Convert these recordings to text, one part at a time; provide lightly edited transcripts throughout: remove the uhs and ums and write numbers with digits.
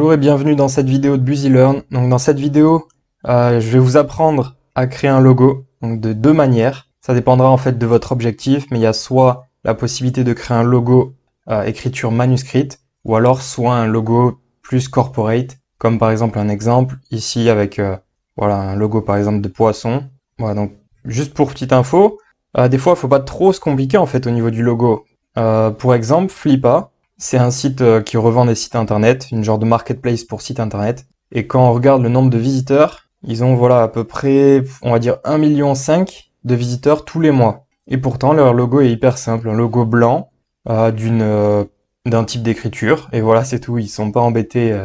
Bonjour et bienvenue dans cette vidéo de BusyLearn. Donc dans cette vidéo, je vais vous apprendre à créer un logo donc de deux manières. Ça dépendra en fait de votre objectif, mais il y a soit la possibilité de créer un logo écriture manuscrite, ou alors soit un logo plus corporate, comme par exemple un exemple ici avec voilà un logo par exemple de poisson. Voilà, donc juste pour petite info, des fois il faut pas trop se compliquer en fait au niveau du logo. Pour exemple, Flippa. C'est un site qui revend des sites internet, une genre de marketplace pour sites internet. Et quand on regarde le nombre de visiteurs, ils ont voilà à peu près, on va dire 1,5 million de visiteurs tous les mois. Et pourtant, leur logo est hyper simple, un logo blanc d'un type d'écriture. Et voilà, c'est tout. Ils sont pas embêtés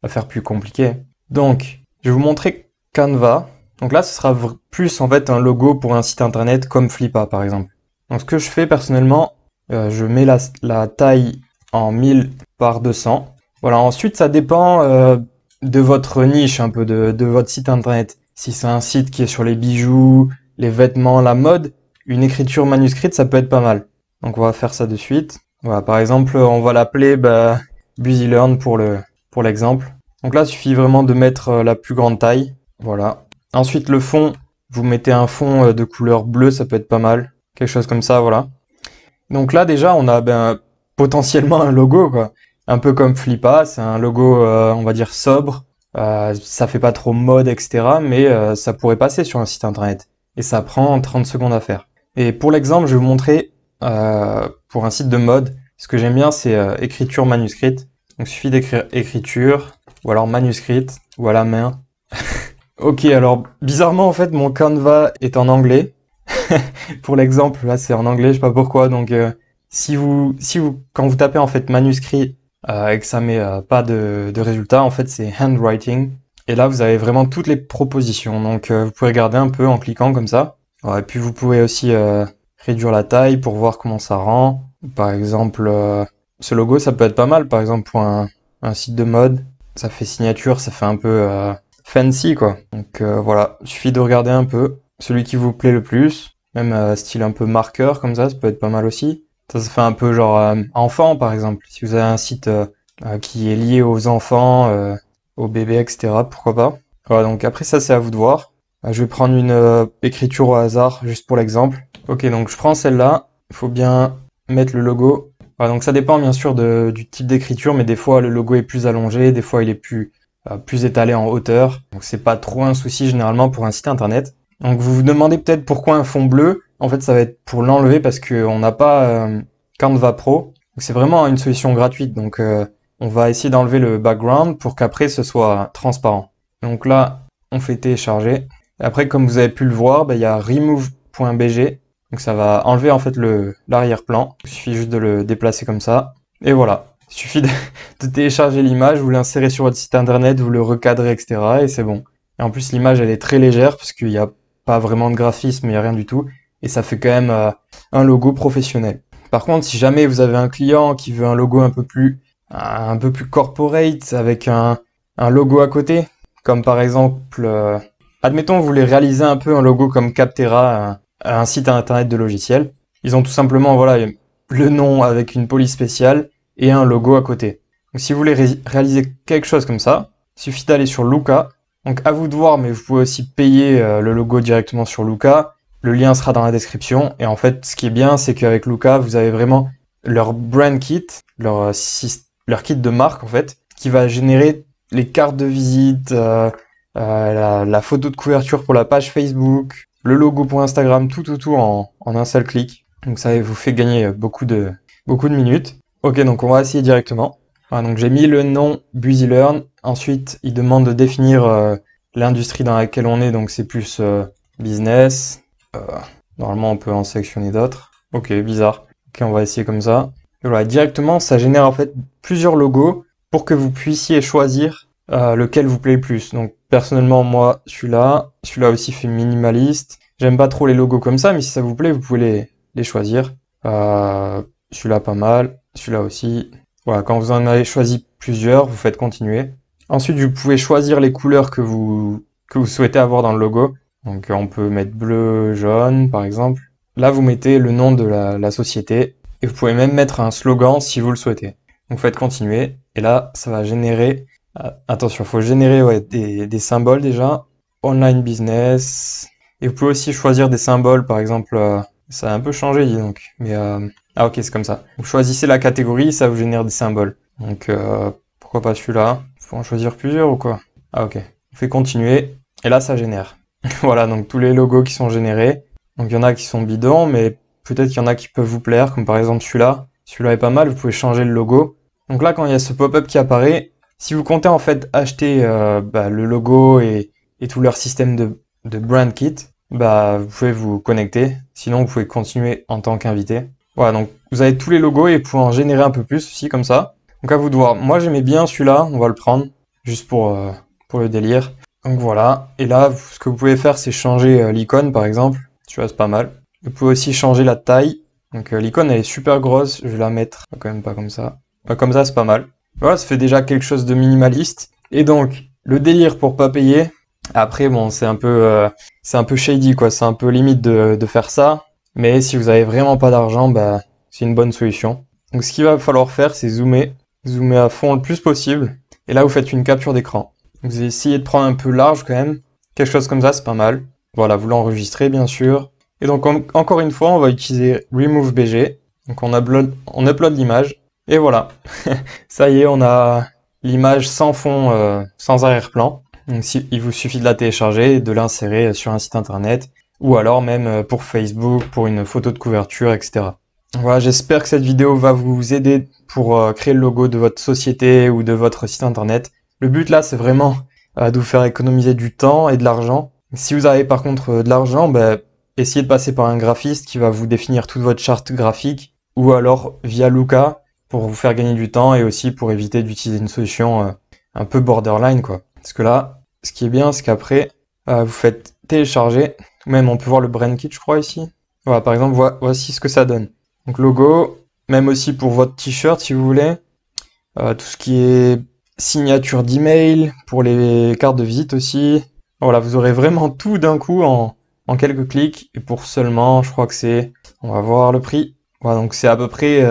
à faire plus compliqué. Donc, je vais vous montrer Canva. Donc là, ce sera plus en fait un logo pour un site internet comme Flippa par exemple. Donc ce que je fais personnellement, je mets la taille en 1000 par 200. Voilà, ensuite ça dépend de votre niche, un peu de votre site internet. Si c'est un site qui est sur les bijoux, les vêtements, la mode, une écriture manuscrite, ça peut être pas mal. Donc on va faire ça de suite. Voilà, par exemple, on va l'appeler BusyLearn pour l'exemple. Donc là, il suffit vraiment de mettre la plus grande taille. Voilà. Ensuite, le fond, vous mettez un fond de couleur bleue, ça peut être pas mal. Quelque chose comme ça, voilà. Donc là, déjà, on a potentiellement un logo, quoi. Un peu comme Flippa, c'est un logo, on va dire sobre. Ça fait pas trop mode, etc. Mais ça pourrait passer sur un site internet. Et ça prend 30 secondes à faire. Et pour l'exemple, je vais vous montrer pour un site de mode. Ce que j'aime bien, c'est écriture manuscrite. Donc il suffit d'écrire écriture, ou alors manuscrite, ou à la main. Ok, alors bizarrement, en fait, mon Canva est en anglais. Pour l'exemple, là, c'est en anglais, je sais pas pourquoi. Donc quand vous tapez en fait manuscrit et que ça met pas de résultat, en fait c'est handwriting. Et là vous avez vraiment toutes les propositions. Donc vous pouvez regarder un peu en cliquant comme ça. Ouais, et puis vous pouvez aussi réduire la taille pour voir comment ça rend. Par exemple, ce logo ça peut être pas mal. Par exemple pour un site de mode, ça fait signature, ça fait un peu fancy quoi. Donc voilà, il suffit de regarder un peu celui qui vous plaît le plus. Même style un peu marqueur comme ça peut être pas mal aussi. Ça fait un peu genre enfant par exemple. Si vous avez un site qui est lié aux enfants, aux bébés, etc. Pourquoi pas. Voilà, donc après ça c'est à vous de voir. Je vais prendre une écriture au hasard juste pour l'exemple. Ok, donc je prends celle-là. Il faut bien mettre le logo. Voilà, donc ça dépend bien sûr du type d'écriture, mais des fois le logo est plus allongé, des fois il est plus étalé en hauteur. Donc c'est pas trop un souci généralement pour un site internet. Donc vous vous demandez peut-être pourquoi un fond bleu. En fait, ça va être pour l'enlever parce qu'on n'a pas Canva Pro. C'est vraiment une solution gratuite. Donc on va essayer d'enlever le background pour qu'après ce soit transparent. Donc là, on fait télécharger. Et après, comme vous avez pu le voir, il y a remove.bg. Donc ça va enlever en fait l'arrière-plan. Il suffit juste de le déplacer comme ça. Et voilà. Il suffit de télécharger l'image, vous l'insérez sur votre site internet, vous le recadrez, etc. Et c'est bon. Et en plus, l'image, elle est très légère parce qu'il n'y a pas vraiment de graphisme, il n'y a rien du tout. Et ça fait quand même un logo professionnel. Par contre, si jamais vous avez un client qui veut un logo un peu plus corporate avec un logo à côté, comme par exemple, admettons vous voulez réaliser un peu un logo comme Captera, un site internet de logiciels. Ils ont tout simplement voilà le nom avec une police spéciale et un logo à côté. Donc si vous voulez réaliser quelque chose comme ça, il suffit d'aller sur Luca. Donc à vous de voir, mais vous pouvez aussi payer le logo directement sur Luca. Le lien sera dans la description. Et en fait, ce qui est bien, c'est qu'avec Luca, vous avez vraiment leur brand kit, leur kit de marque en fait, qui va générer les cartes de visite, la photo de couverture pour la page Facebook, le logo pour Instagram, tout en un seul clic. Donc ça vous fait gagner beaucoup de minutes. Ok, donc on va essayer directement. Voilà, donc j'ai mis le nom BusyLearn. Ensuite, il demande de définir l'industrie dans laquelle on est. Donc c'est plus business. Normalement, on peut en sélectionner d'autres. Ok, bizarre. Ok, on va essayer comme ça. Et voilà, directement, ça génère en fait plusieurs logos pour que vous puissiez choisir lequel vous plaît le plus. Donc personnellement, moi, celui-là aussi fait minimaliste. J'aime pas trop les logos comme ça, mais si ça vous plaît, vous pouvez les choisir. Celui-là pas mal, celui-là aussi. Voilà, quand vous en avez choisi plusieurs, vous faites continuer. Ensuite, vous pouvez choisir les couleurs que vous souhaitez avoir dans le logo. Donc on peut mettre bleu, jaune par exemple. Là, vous mettez le nom de la société et vous pouvez même mettre un slogan si vous le souhaitez. Donc faites continuer et là, ça va générer Attention, faut générer ouais, des symboles déjà. Online business. Et vous pouvez aussi choisir des symboles, par exemple, ça a un peu changé, dis donc. Mais ah ok, c'est comme ça. Vous choisissez la catégorie, ça vous génère des symboles. Donc pourquoi pas celui-là? Faut en choisir plusieurs ou quoi? Ah ok. On fait continuer. Et là, ça génère. Voilà, donc tous les logos qui sont générés. Donc il y en a qui sont bidons, mais peut-être qu'il y en a qui peuvent vous plaire, comme par exemple celui-là. Celui-là est pas mal, vous pouvez changer le logo. Donc là, quand il y a ce pop-up qui apparaît, si vous comptez en fait acheter le logo et tout leur système de brand kit, bah vous pouvez vous connecter. Sinon, vous pouvez continuer en tant qu'invité. Voilà, donc vous avez tous les logos et vous pouvez en générer un peu plus aussi comme ça. Donc à vous de voir. Moi, j'aimais bien celui-là, on va le prendre juste pour le délire. Donc voilà. Et là, ce que vous pouvez faire, c'est changer l'icône par exemple. Celui-là, c'est pas mal. Vous pouvez aussi changer la taille. Donc l'icône, elle est super grosse. Je vais la mettre quand même pas comme ça. Comme ça, c'est pas mal. Voilà, ça fait déjà quelque chose de minimaliste. Et donc, le délire pour pas payer. Après, bon, c'est un peu shady, quoi. C'est un peu limite de faire ça. Mais si vous avez vraiment pas d'argent, bah, c'est une bonne solution. Donc, ce qu'il va falloir faire, c'est zoomer. Zoomer à fond le plus possible. Et là, vous faites une capture d'écran. Vous essayez de prendre un peu large quand même. Quelque chose comme ça, c'est pas mal. Voilà, vous l'enregistrez, bien sûr. Et donc, encore une fois, on va utiliser Remove BG. Donc, on upload l'image. Et voilà, ça y est, on a l'image sans fond, sans arrière-plan. Donc il vous suffit de la télécharger et de l'insérer sur un site internet, ou alors même pour Facebook, pour une photo de couverture, etc. Voilà, j'espère que cette vidéo va vous aider pour créer le logo de votre société ou de votre site internet. Le but là, c'est vraiment de vous faire économiser du temps et de l'argent. Si vous avez par contre de l'argent, essayez de passer par un graphiste qui va vous définir toute votre charte graphique, ou alors via Luca, pour vous faire gagner du temps et aussi pour éviter d'utiliser une solution un peu borderline, quoi. Parce que là, ce qui est bien, c'est qu'après, vous faites télécharger, même on peut voir le brand kit, je crois, ici. Voilà, par exemple, voici ce que ça donne. Donc logo, même aussi pour votre t-shirt, si vous voulez. Tout ce qui est signature d'email, pour les cartes de visite aussi. Voilà, vous aurez vraiment tout d'un coup en quelques clics. Et pour seulement, je crois que c'est... On va voir le prix. Voilà, donc c'est à peu près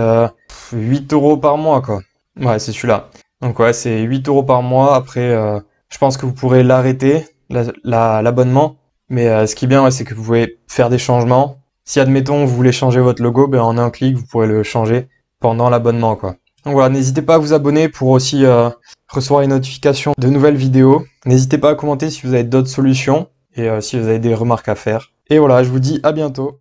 8 € par mois, quoi. Ouais, c'est celui-là. Donc ouais, c'est 8 € par mois. Après, je pense que vous pourrez l'arrêter, l'abonnement. Mais ce qui est bien, ouais, c'est que vous pouvez faire des changements. Si, admettons, vous voulez changer votre logo, en un clic, vous pourrez le changer pendant l'abonnement, quoi. Donc voilà, n'hésitez pas à vous abonner pour aussi recevoir les notifications de nouvelles vidéos. N'hésitez pas à commenter si vous avez d'autres solutions et si vous avez des remarques à faire. Et voilà, je vous dis à bientôt.